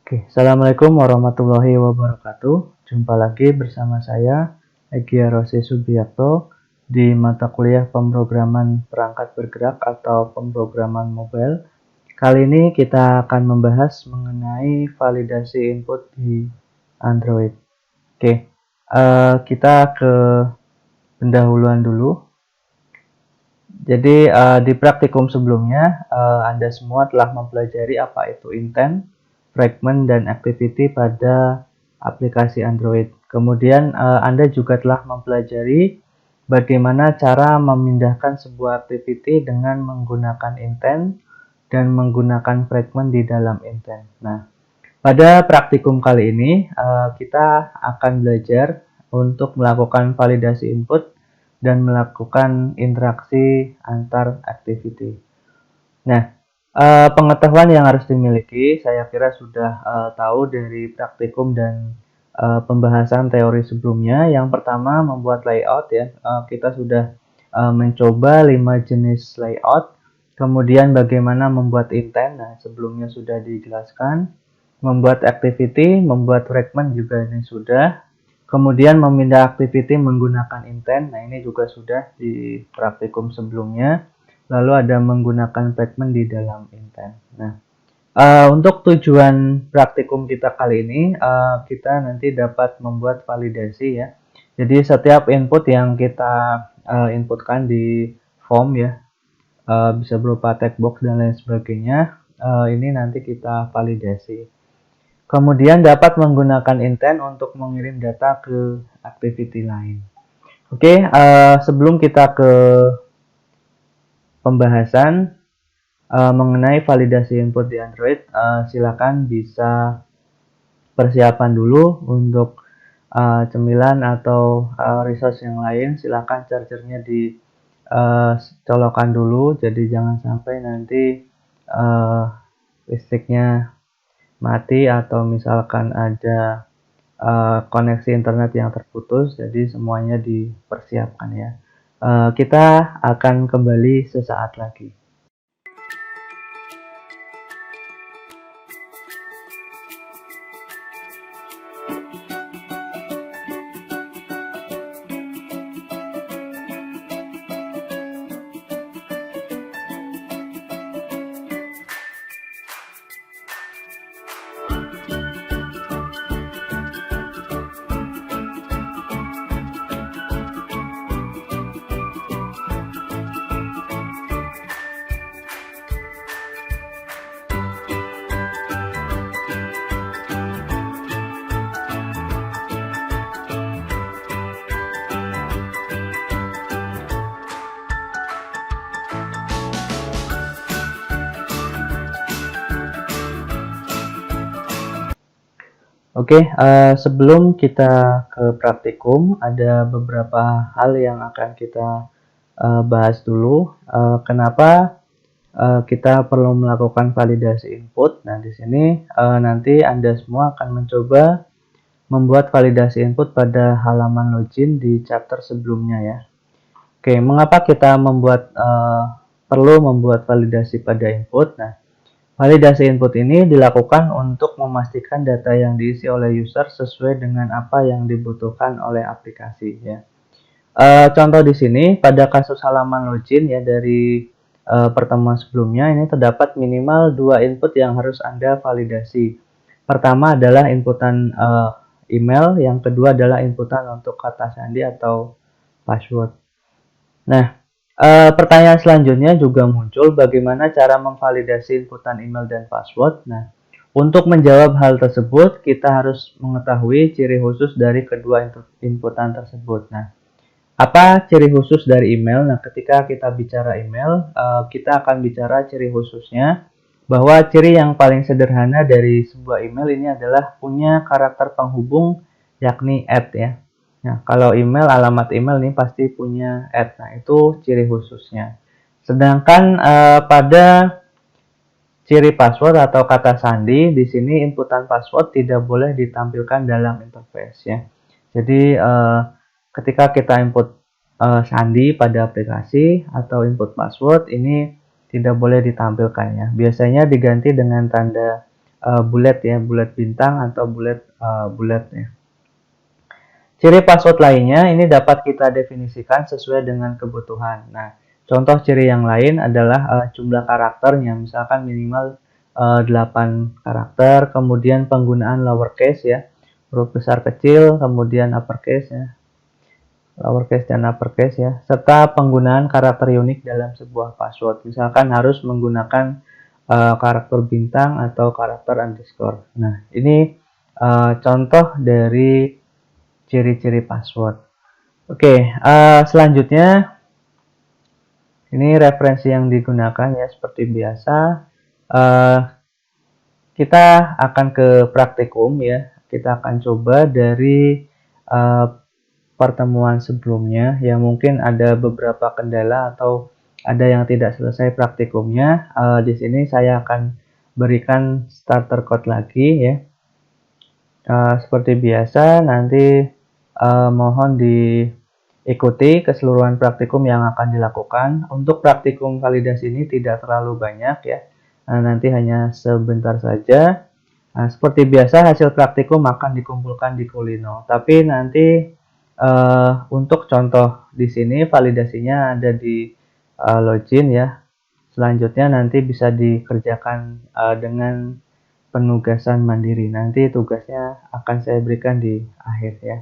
Assalamualaikum warahmatullahi wabarakatuh. Jumpa lagi bersama saya, Egy Rosi Subiakto, di mata kuliah pemrograman perangkat bergerak atau pemrograman mobile. Kali ini kita akan membahas mengenai validasi input di Android. Kita ke pendahuluan dulu. Jadi di praktikum sebelumnya, Anda semua telah mempelajari apa itu intent, fragment, dan activity pada aplikasi Android. Kemudian Anda juga telah mempelajari bagaimana cara memindahkan sebuah activity dengan menggunakan intent dan menggunakan fragment di dalam intent. Nah, pada praktikum kali ini kita akan belajar untuk melakukan validasi input dan melakukan interaksi antar activity. Nah, pengetahuan yang harus dimiliki saya kira sudah tahu dari praktikum dan pembahasan teori sebelumnya. Yang pertama, membuat layout ya. Kita sudah mencoba 5 jenis layout. Kemudian bagaimana membuat intent. Nah, sebelumnya sudah dijelaskan. Membuat activity, membuat fragment juga ini sudah. Kemudian memindah activity menggunakan intent. Nah, ini juga sudah di praktikum sebelumnya. Lalu ada menggunakan fragment di dalam intent. Nah, untuk tujuan praktikum kita kali ini, kita nanti dapat membuat validasi ya. Jadi setiap input yang kita inputkan di form ya, bisa berupa text box dan lain sebagainya, ini nanti kita validasi. Kemudian dapat menggunakan intent untuk mengirim data ke activity lain. Sebelum kita ke pembahasan mengenai validasi input di Android, silakan bisa persiapan dulu untuk cemilan atau resource yang lain. Silakan chargernya dicolokan dulu, jadi jangan sampai nanti listriknya mati atau misalkan ada koneksi internet yang terputus. Jadi semuanya dipersiapkan ya. Kita akan kembali sesaat lagi. Sebelum kita ke praktikum, ada beberapa hal yang akan kita bahas dulu. Kenapa kita perlu melakukan validasi input? Nah, di sini nanti Anda semua akan mencoba membuat validasi input pada halaman login di chapter sebelumnya ya. Mengapa kita perlu membuat validasi pada input? Nah, validasi input ini dilakukan untuk memastikan data yang diisi oleh user sesuai dengan apa yang dibutuhkan oleh aplikasi ya. Contoh di sini pada kasus halaman login ya dari pertemuan sebelumnya, ini terdapat minimal 2 input yang harus Anda validasi. Pertama adalah inputan email, yang kedua adalah inputan untuk kata sandi atau password. Nah, pertanyaan selanjutnya juga muncul, bagaimana cara memvalidasi inputan email dan password. Nah, untuk menjawab hal tersebut, kita harus mengetahui ciri khusus dari kedua inputan tersebut. Nah, apa ciri khusus dari email? Nah, ketika kita bicara email, kita akan bicara ciri khususnya, bahwa ciri yang paling sederhana dari sebuah email ini adalah punya karakter penghubung, yakni @ ya. Nah, kalau email, alamat email ini pasti punya @. Nah, itu ciri khususnya. Sedangkan pada ciri password atau kata sandi, di sini inputan password tidak boleh ditampilkan dalam interface ya. Jadi ketika kita input sandi pada aplikasi atau input password, ini tidak boleh ditampilkan ya. Biasanya diganti dengan tanda bulat ya, bulat bintang atau bulat ya. Ciri password lainnya ini dapat kita definisikan sesuai dengan kebutuhan. Nah, contoh ciri yang lain adalah jumlah karakternya, misalkan minimal 8 karakter, kemudian penggunaan lowercase ya, huruf besar kecil, kemudian uppercase ya, lowercase dan uppercase ya, serta penggunaan karakter unik dalam sebuah password. Misalkan harus menggunakan karakter bintang atau karakter underscore. Nah, ini contoh dari ciri-ciri password. Oke, selanjutnya ini referensi yang digunakan ya seperti biasa. Kita akan ke praktikum ya. Kita akan coba dari pertemuan sebelumnya yang mungkin ada beberapa kendala atau ada yang tidak selesai praktikumnya. Di sini saya akan berikan starter code lagi ya. Seperti biasa nanti mohon diikuti keseluruhan praktikum yang akan dilakukan. Untuk praktikum validasi ini tidak terlalu banyak ya, nanti hanya sebentar saja. Seperti biasa hasil praktikum akan dikumpulkan di Kulino. Tapi nanti untuk contoh di sini validasinya ada di login ya. Selanjutnya nanti bisa dikerjakan dengan penugasan mandiri. Nanti tugasnya akan saya berikan di akhir ya.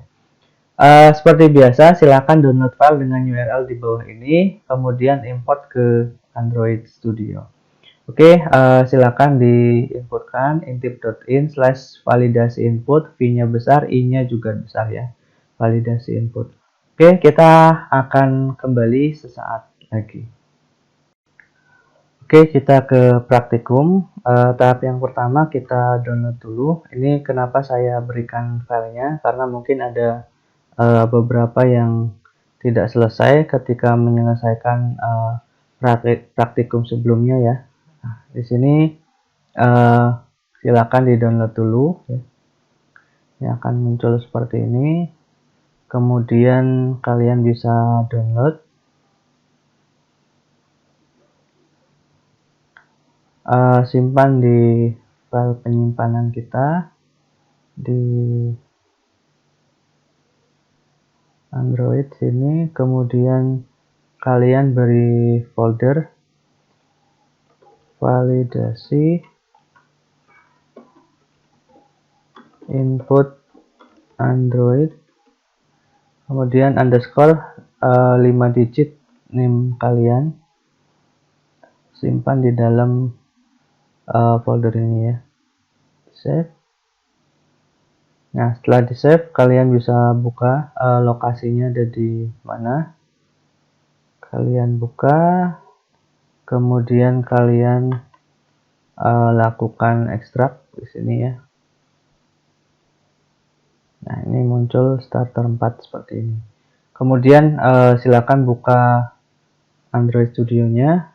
Seperti biasa, silakan download file dengan URL di bawah ini, kemudian import ke Android Studio. Oke, silakan diinputkan intip.in/validasi input, V-nya besar, I-nya juga besar ya, validasi input. Oke, kita akan kembali sesaat lagi. Oke, kita ke praktikum. Tahap yang pertama kita download dulu. Ini kenapa saya berikan filenya, karena mungkin ada beberapa yang tidak selesai ketika menyelesaikan praktikum sebelumnya ya. Nah, di sini silakan di-download dulu ya. Ini akan muncul seperti ini. Kemudian kalian bisa download. Simpan di file penyimpanan kita di Android sini, kemudian kalian beri folder validasi input Android, kemudian underscore 5 digit name kalian, simpan di dalam folder ini ya, save. Nah, setelah di save kalian bisa buka lokasinya ada di mana. Kalian buka, kemudian kalian lakukan ekstrak di sini ya. Nah, ini muncul starter 4 seperti ini. Kemudian silakan buka Android Studio-nya,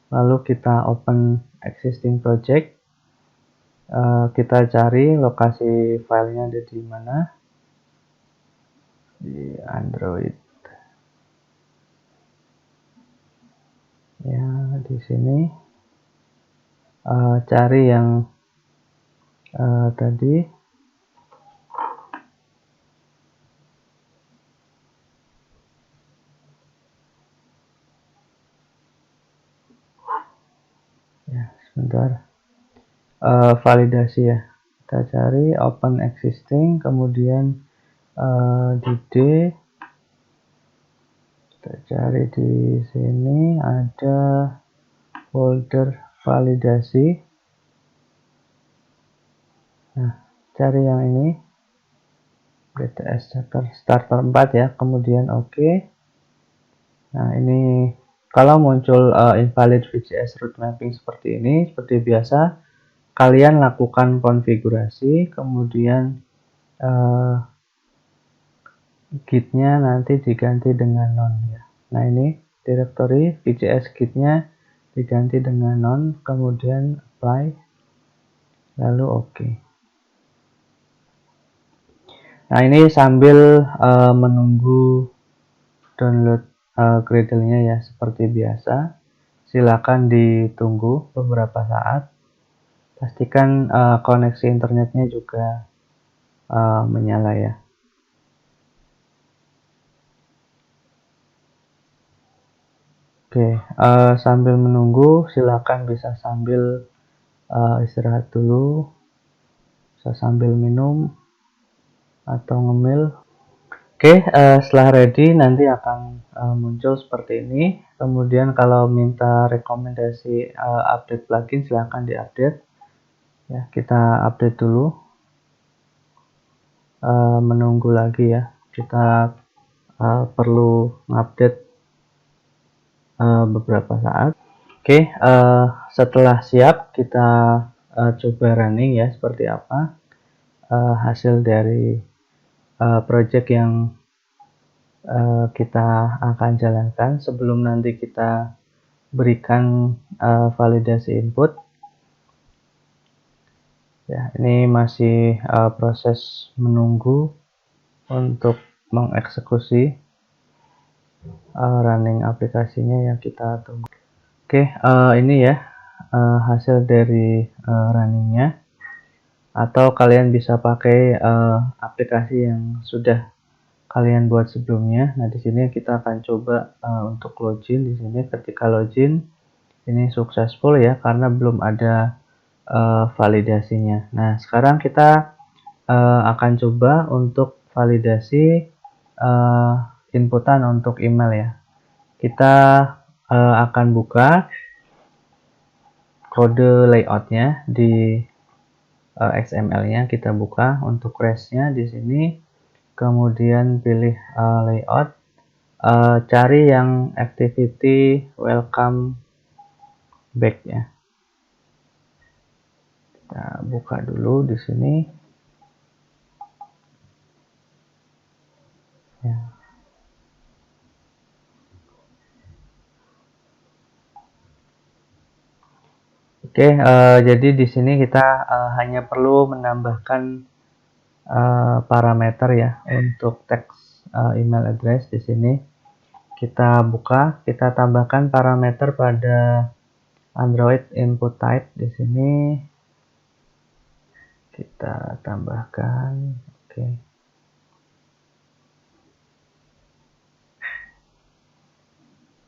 lalu kita open existing project. Kita cari lokasi filenya ada di mana, di Android ya, di sini cari yang tadi ya, sebentar. Validasi ya, kita cari open existing, kemudian di D kita cari di sini ada folder validasi. Nah, cari yang ini BTS starter 4 ya, kemudian oke. Nah, ini kalau muncul invalid VCS root mapping seperti ini, seperti biasa kalian lakukan konfigurasi, kemudian git-nya nanti diganti dengan non ya. Nah, ini directory VCS git-nya diganti dengan non, kemudian apply, lalu oke. Nah, ini sambil menunggu download Gradle-nya ya, seperti biasa silakan ditunggu beberapa saat pastikan koneksi internetnya juga menyala ya. Oke, sambil menunggu silakan bisa sambil istirahat dulu, bisa sambil minum atau ngemil. Oke, setelah ready nanti akan muncul seperti ini. Kemudian kalau minta rekomendasi update plugin silahkan diupdate. Ya, kita update dulu. Menunggu lagi ya. Kita perlu update beberapa saat. Oke, setelah siap kita coba running ya seperti apa hasil dari project yang kita akan jalankan. Sebelum nanti kita berikan validasi input ya, ini masih proses menunggu untuk mengeksekusi running aplikasinya yang kita tunggu. Oke, ini ya hasil dari runningnya, atau kalian bisa pakai aplikasi yang sudah kalian buat sebelumnya. Nah, di sini kita akan coba untuk login. Di sini ketika login ini successful ya, karena belum ada validasinya. Nah, sekarang kita akan coba untuk validasi inputan untuk email ya. Kita akan buka kode layoutnya di XML-nya, kita buka untuk REST-nya di sini, kemudian pilih layout, cari yang activity welcome back ya. Kita buka dulu di sini. Ya. Oke, jadi di sini kita hanya perlu menambahkan parameter ya untuk teks email address. Di sini kita buka, kita tambahkan parameter pada Android input type. Di sini kita tambahkan, oke.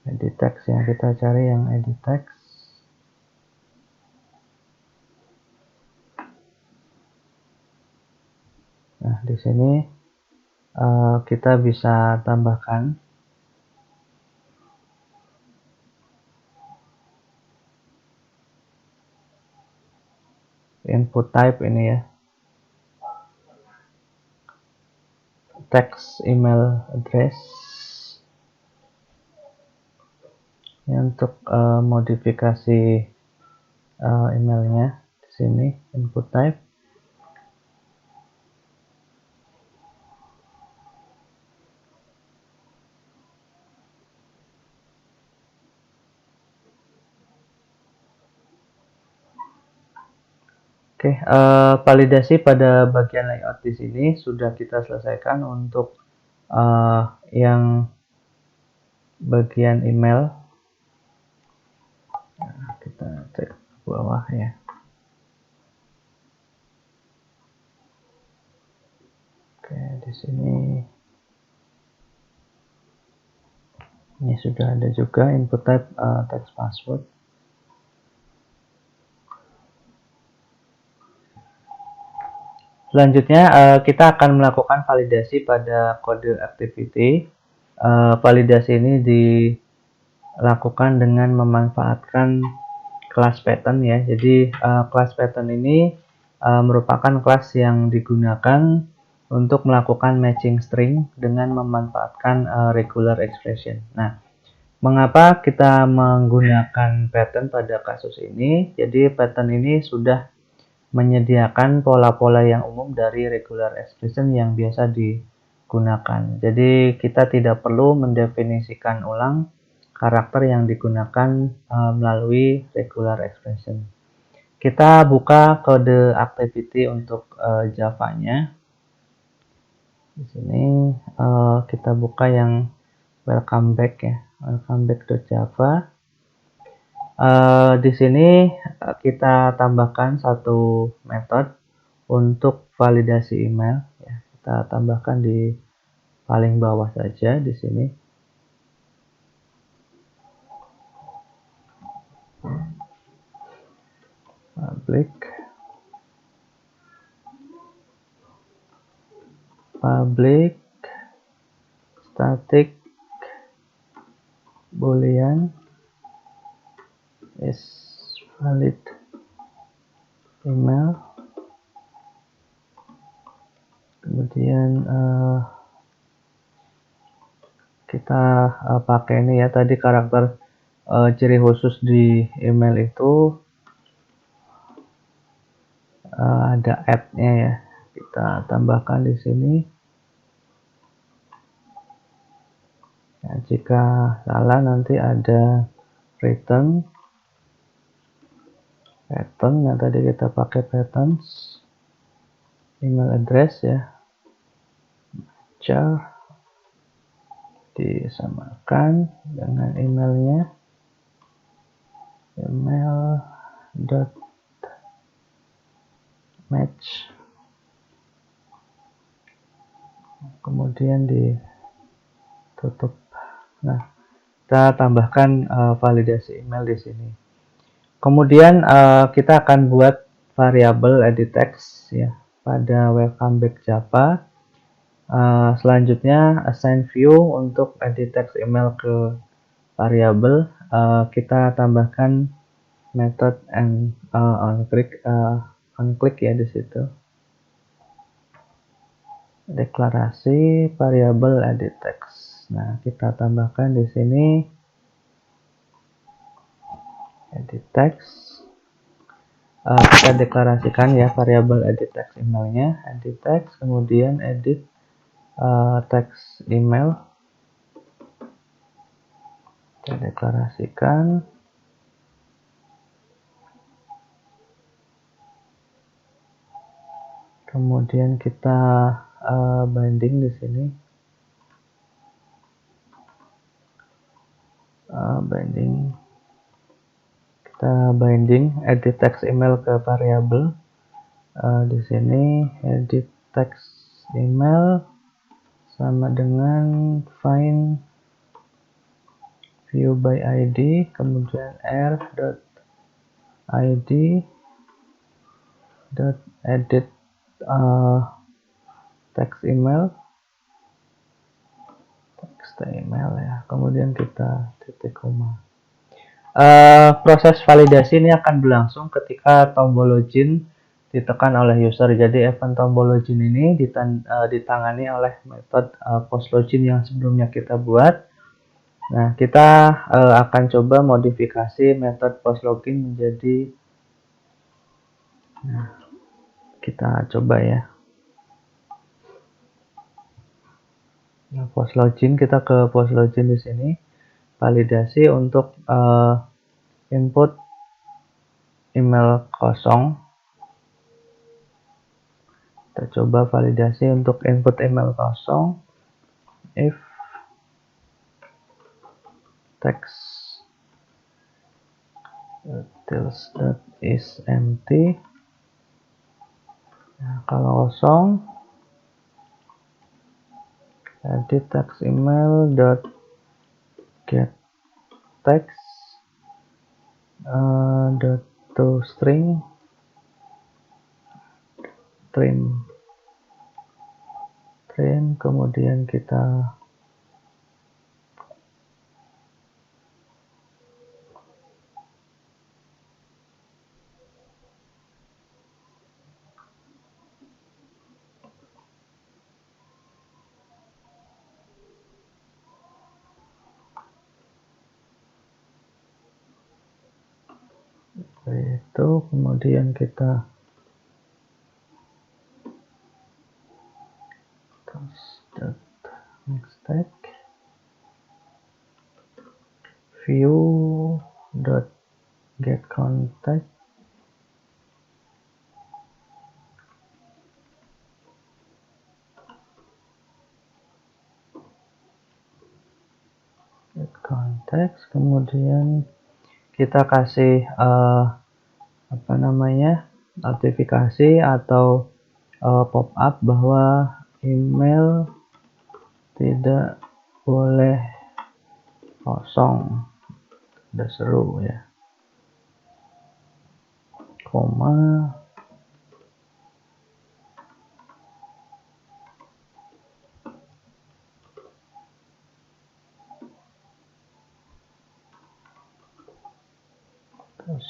Edit text ya, kita cari yang edit text. Nah, di sini kita bisa tambahkan input type ini ya, text email address. Ini untuk modifikasi emailnya. Di sini input type. Oke, validasi pada bagian layout di sini sudah kita selesaikan untuk yang bagian email. Nah, kita cek ke bawah ya. Oke, di sini ini sudah ada juga input type text password. Selanjutnya kita akan melakukan validasi pada kode activity. Validasi ini dilakukan dengan memanfaatkan kelas pattern ya. Jadi kelas pattern ini merupakan kelas yang digunakan untuk melakukan matching string dengan memanfaatkan regular expression. Nah, mengapa kita menggunakan pattern pada kasus ini? Jadi pattern ini sudah menyediakan pola-pola yang umum dari regular expression yang biasa digunakan. Jadi kita tidak perlu mendefinisikan ulang karakter yang digunakan melalui regular expression. Kita buka kode activity untuk Java-nya. Di sini kita buka yang welcome back ya, welcome back.java. Di sini kita tambahkan satu metode untuk validasi email. Ya, kita tambahkan di paling bawah saja di sini. Public static boolean is valid email. Kemudian kita pakai ini ya, tadi karakter ciri khusus di email itu ada add-nya ya, kita tambahkan di sini. Nah, jika salah nanti ada return pattern yang tadi kita pakai patterns, email address ya, jar disamakan dengan emailnya, email dot match, kemudian ditutup. Nah, kita tambahkan validasi email di sini. Kemudian kita akan buat variabel edit text ya pada welcome back Java. Selanjutnya assign view untuk edit text email ke variabel. Kita tambahkan method and on click ya di situ. Deklarasi variabel edit text. Nah, kita tambahkan di sini edit text. Kita deklarasikan ya variabel edit text emailnya, edit text, kemudian edit text email, kita deklarasikan. Kemudian kita binding di sini, kita binding edit text email ke variabel. Di sini edit text email sama dengan find view by id, kemudian r.id edit text email ya, kemudian kita titik koma. Proses validasi ini akan berlangsung ketika tombol login ditekan oleh user. Jadi event tombol login ini ditangani oleh metode post login yang sebelumnya kita buat. Nah, kita akan coba modifikasi metode post login menjadi, nah, kita coba ya. Nah, post login, kita ke post login di sini, validasi untuk input email kosong. Kita coba validasi untuk input email kosong. If text utils is empty. Nah, kalau kosong, edit text email dot get text dot to string trim, kemudian kita itu, kemudian kita next tag view dot get contact context, kemudian kita kasih notifikasi atau pop up bahwa email tidak boleh kosong. Udah seru ya. Koma. Terus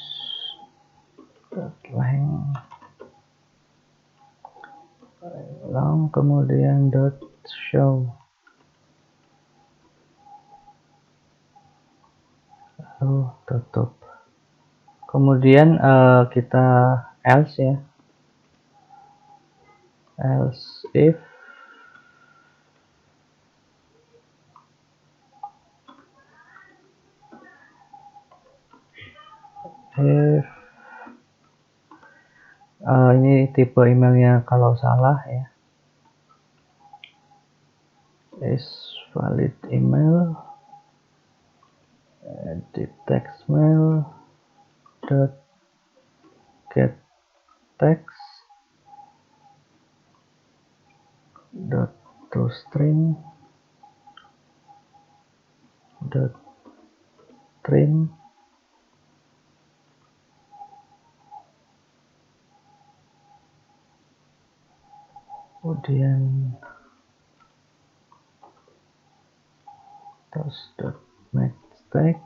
long, kemudian .show, lalu tutup. Kemudian kita else ya, else if ini tipe emailnya kalau salah ya, is valid email, edit text mail dot get text dot toString dot trim kemudian tos dot make stack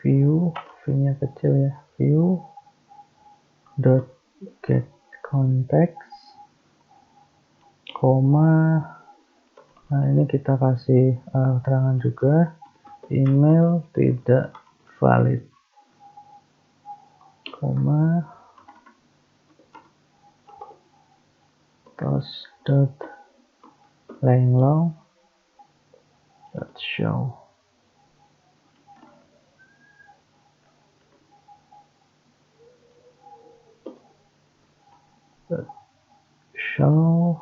view nya kecil ya, view dot get context koma. Nah ini kita kasih keterangan juga, email tidak valid, koma, tos dot long dot show. Show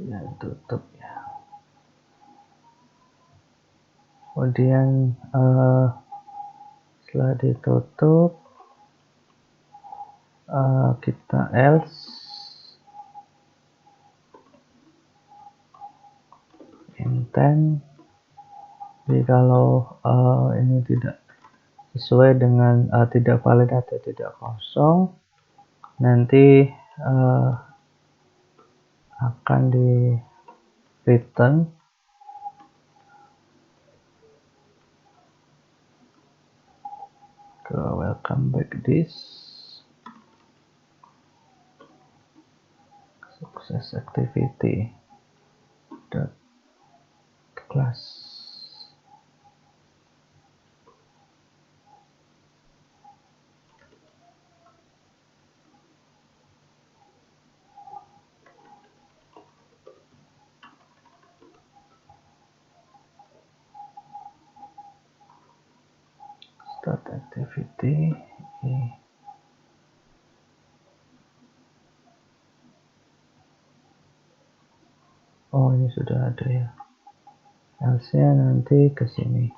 dan tutup ya. Kemudian setelah ditutup kita else intent. Jadi kalau ini tidak sesuai dengan tidak valid atau tidak kosong, nanti akan di return ke welcome back this success activity dot class. Start activity. Oh ini sudah ada ya, else nya nanti ke sini.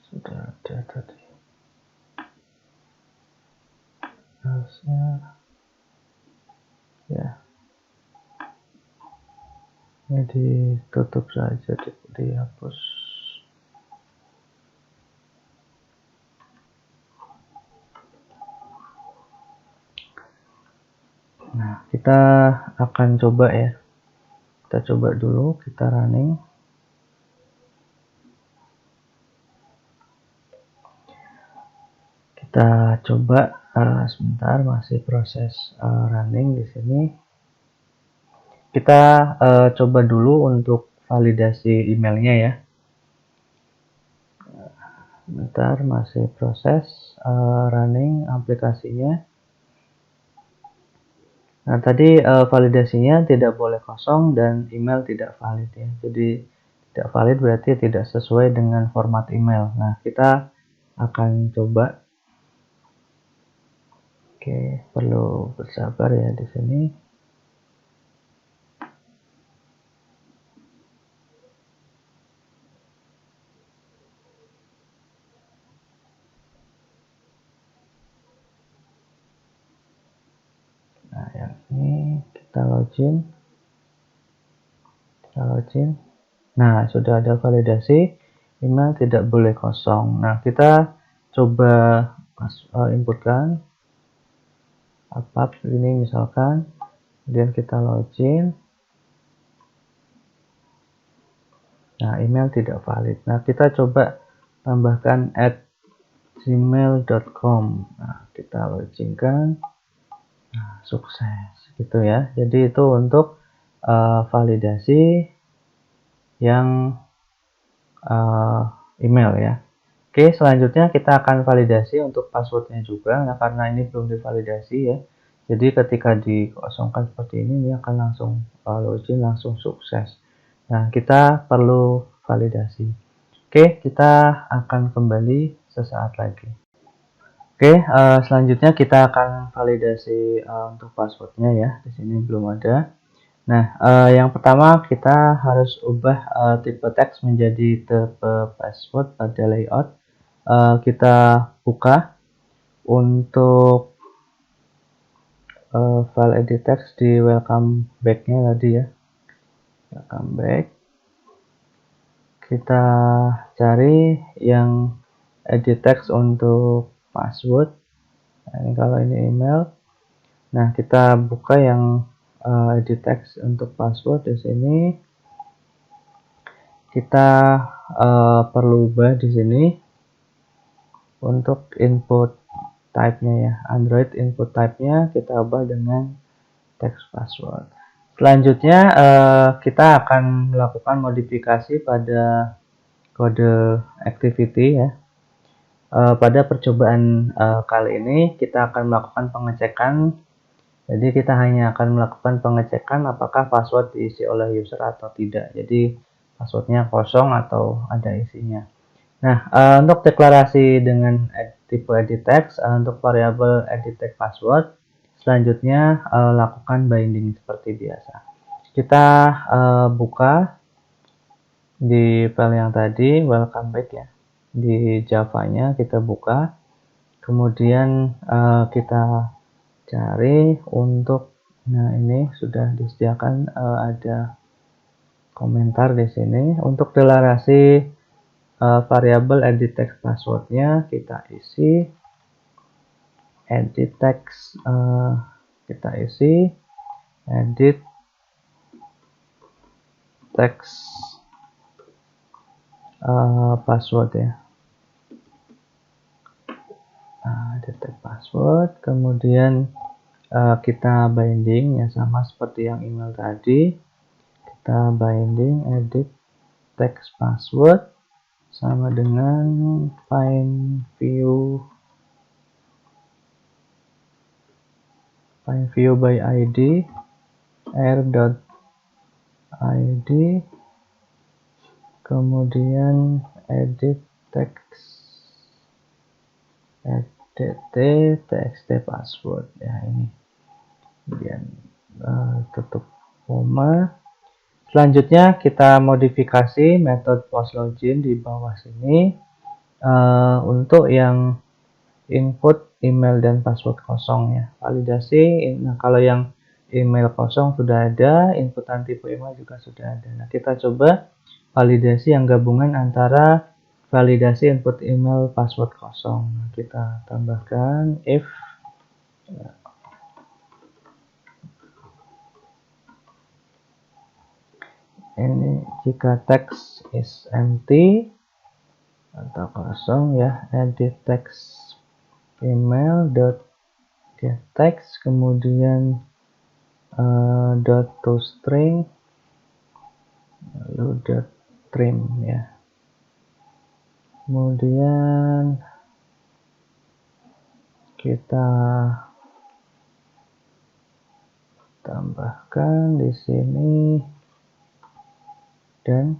Sudah ada tadi else nya ya, ini ditutup saja, dihapus. Nah kita akan coba ya, kita coba dulu, kita running. Kita coba sebentar, masih proses running di sini. Kita coba dulu untuk validasi emailnya ya. Sebentar, masih proses running aplikasinya. Nah tadi validasinya tidak boleh kosong dan email tidak valid ya. Jadi tidak valid berarti tidak sesuai dengan format email. Nah kita akan coba Oke, perlu bersabar ya di sini. Nah, yang ini kita login. Nah, sudah ada validasi, email tidak boleh kosong. Nah, kita coba inputkan apa ini misalkan, kemudian kita login. Nah, email tidak valid. Nah, kita coba tambahkan @gmail.com. Nah, kita loginkan. Nah, sukses gitu ya. Jadi itu untuk validasi yang email ya. Oke, selanjutnya kita akan validasi untuk passwordnya juga. Nah, karena ini belum divalidasi ya. Jadi ketika dikosongkan seperti ini akan langsung login, langsung sukses. Nah, kita perlu validasi. Oke, kita akan kembali sesaat lagi. Oke, selanjutnya kita akan validasi untuk passwordnya ya. Di sini belum ada. Nah, yang pertama kita harus ubah tipe teks menjadi tipe password pada layout. Kita buka untuk file edit text di welcome back-nya tadi ya. Welcome back. Kita cari yang edit text untuk password. Nah, ini kalau ini email. Nah, kita buka yang edit text untuk password di sini. Kita perlu ubah di sini untuk input type-nya ya. Android input type-nya kita ubah dengan text password. Selanjutnya kita akan melakukan modifikasi pada kode activity ya. Pada percobaan kali ini kita akan melakukan pengecekan. Jadi kita hanya akan melakukan pengecekan apakah password diisi oleh user atau tidak. Jadi passwordnya kosong atau ada isinya. Nah, untuk deklarasi dengan tipe edit text, untuk variabel edit text password, selanjutnya lakukan binding seperti biasa. Kita buka di file yang tadi, welcome back ya. Di Java-nya kita buka, kemudian kita cari untuk, nah ini sudah disediakan ada komentar di sini. Untuk deklarasi variabel edit text passwordnya kita isi edit text edit text password ya. Edit text password, kemudian kita binding ya sama seperti yang email tadi. Kita binding edit text password sama dengan find view by ID r.id, kemudian edit text txt password ya ini, kemudian tutup koma. Selanjutnya kita modifikasi metode post login di bawah sini untuk yang input email dan password kosong ya. Validasi, nah kalau yang email kosong sudah ada, inputan tipe email juga sudah ada. Nah, kita coba validasi yang gabungan antara validasi input email password kosong. Nah, kita tambahkan if ini jika text is empty atau kosong ya, edit text email dot get text, kemudian dot to string lalu dot trim ya. Kemudian kita tambahkan di sini dan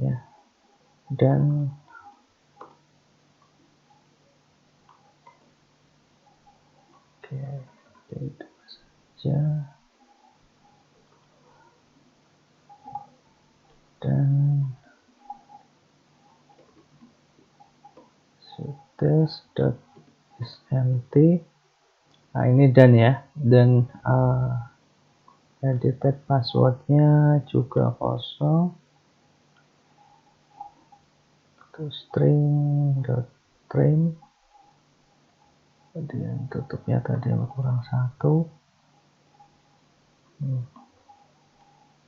ya. dan oke, itu saja, dan test.isMt. Nah, ini dan ya, dan edited passwordnya juga kosong, to string.trim, kemudian tutupnya tadi kurang 1.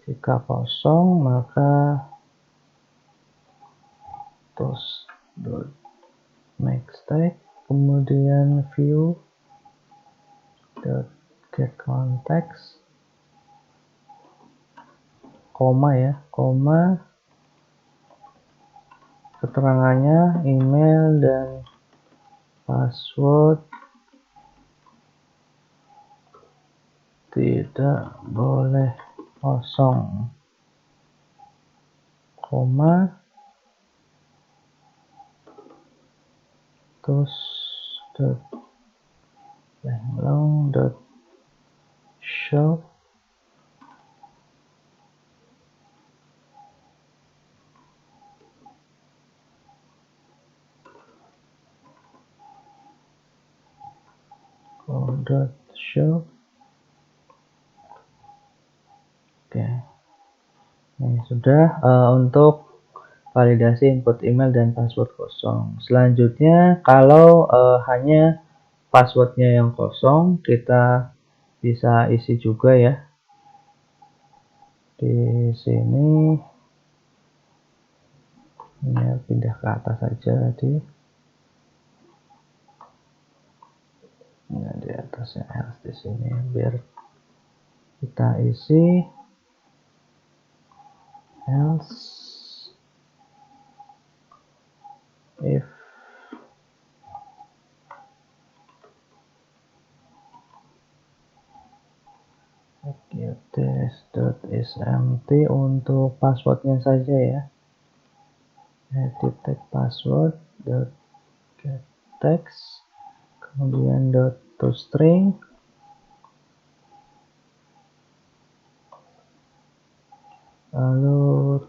Jika kosong maka toast.maxTag, kemudian view.getContext, koma ya, koma, keterangannya email dan password tidak boleh kosong, koma, toast.long.show, show. Oke, ini sudah untuk validasi input email dan password kosong. Selanjutnya, kalau hanya passwordnya yang kosong, kita bisa isi juga ya. Di sini ini pindah ke atas saja tadi. Nah, di atasnya else di sini biar kita isi else if test.isMt untuk passwordnya saja ya. Edit password .getText, kemudian .toString, lalu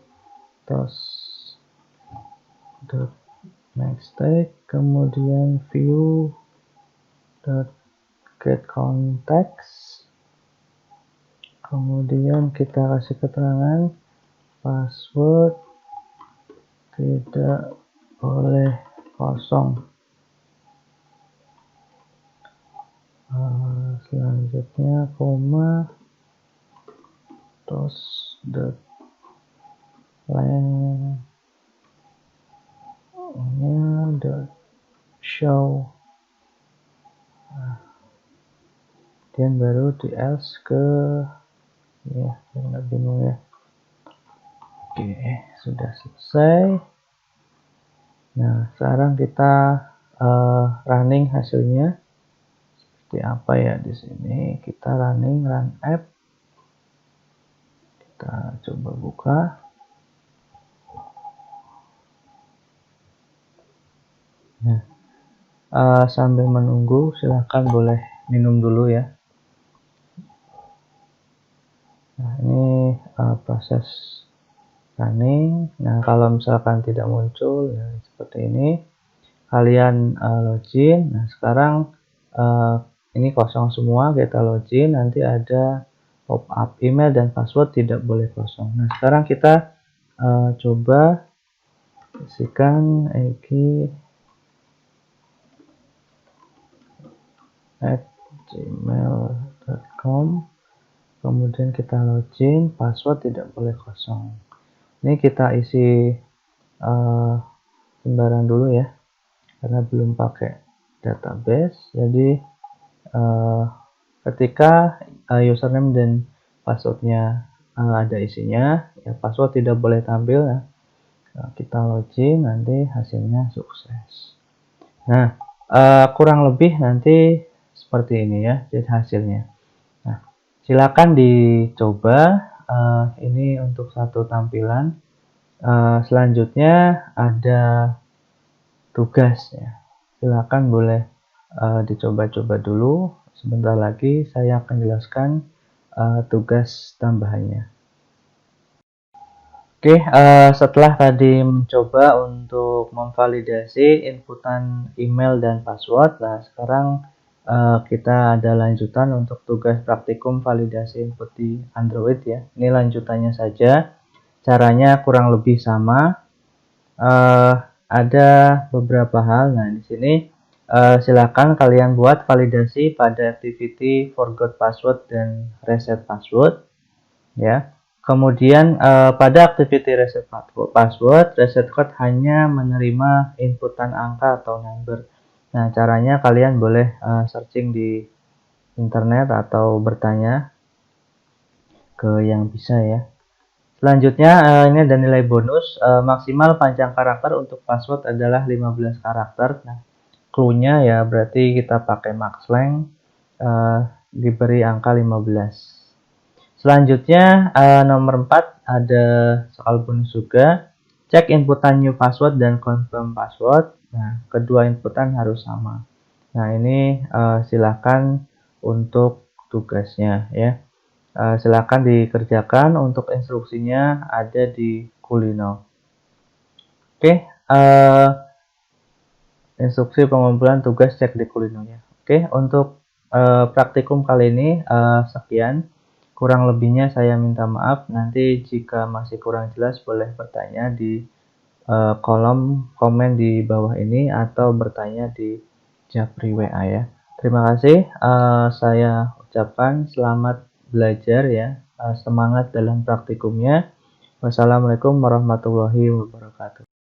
toast.maxTag, kemudian view.getContext, kemudian kita kasih keterangan password tidak boleh kosong. Selanjutnya koma, toast.length-nya.show. Kemudian baru di else ke ya, nggak bingung ya. Oke, sudah selesai. Nah, sekarang kita running hasilnya seperti apa ya. Di sini kita run app, kita coba buka. Nah, sambil menunggu silahkan boleh minum dulu ya. Nah, ini proses running. Nah, kalau misalkan tidak muncul ya seperti ini, kalian login. Nah, sekarang ini kosong semua, kita login, nanti ada pop up email dan password tidak boleh kosong. Nah, sekarang kita coba isikan eki@gmail.com, kemudian kita login, password tidak boleh kosong. Ini kita isi sembarang dulu ya, karena belum pakai database. Jadi ketika username dan passwordnya ada isinya, ya password tidak boleh tampil ya. Kita login, nanti hasilnya sukses. Nah, kurang lebih nanti seperti ini ya, jadi hasilnya. Nah, silakan dicoba. Ini untuk satu tampilan Selanjutnya ada tugas ya. Silakan boleh dicoba-coba dulu. Sebentar lagi saya akan jelaskan tugas tambahannya. Oke, setelah tadi mencoba untuk memvalidasi inputan email dan password, nah sekarang kita ada lanjutan untuk tugas praktikum validasi input di Android ya. Ini lanjutannya saja. Caranya kurang lebih sama. Ada beberapa hal. Nah, di sini silakan kalian buat validasi pada activity forgot password dan reset password ya. Kemudian pada activity reset password, reset code hanya menerima inputan angka atau number. Nah, caranya kalian boleh searching di internet atau bertanya ke yang bisa ya. Selanjutnya ini ada nilai bonus, maksimal panjang karakter untuk password adalah 15 karakter. Nah, clue-nya ya berarti kita pakai max length, diberi angka 15. Selanjutnya nomor 4 ada soal bonus juga. Cek inputan new password dan confirm password. Nah, kedua inputan harus sama. Nah, ini silakan untuk tugasnya ya. Silakan dikerjakan. Untuk instruksinya ada di Kulino. Oke, instruksi pengumpulan tugas cek di Kulino ya. Oke, untuk praktikum kali ini sekian. Kurang lebihnya saya minta maaf. Nanti jika masih kurang jelas boleh bertanya di kolom komen di bawah ini atau bertanya di Japri WA ya. Terima kasih. Saya ucapkan selamat belajar ya. Semangat dalam praktikumnya. Wassalamualaikum warahmatullahi wabarakatuh.